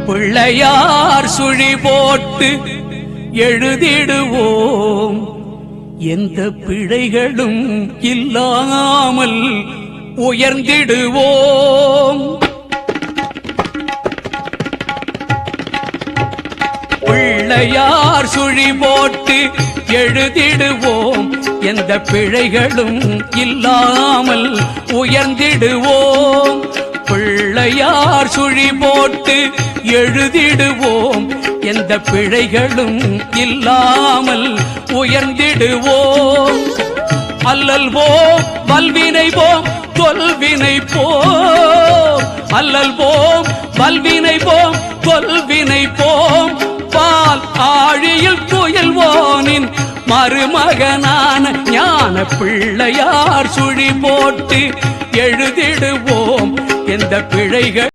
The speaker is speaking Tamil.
பிள்ளையார் சுழி போட்டு எழுதிடுவோம். எந்த பிழைகளும் இல்லாமல் உயர்ந்திடுவோம். பிள்ளையார் சுழி போட்டு எழுதிடுவோம். எந்த பிழைகளும் இல்லாமல் உயர்ந்திடுவோம். பிள்ளையார் சுழி போட்டு எழுதிடுவோம். எந்த பிழைகளும் இல்லாமல் உயர்ந்திடுவோம். அல்லல் போம் வல்வினை போம் தொல்வினை போம். அல்லல் போம் வல்வினை போம் தொல்வினை போம். பால் ஆழியில் துயில்வோனின் மருமகனான ஞான பிள்ளையார் சுழி போட்டு எழுதிடுவோம். எந்த பிழைகள்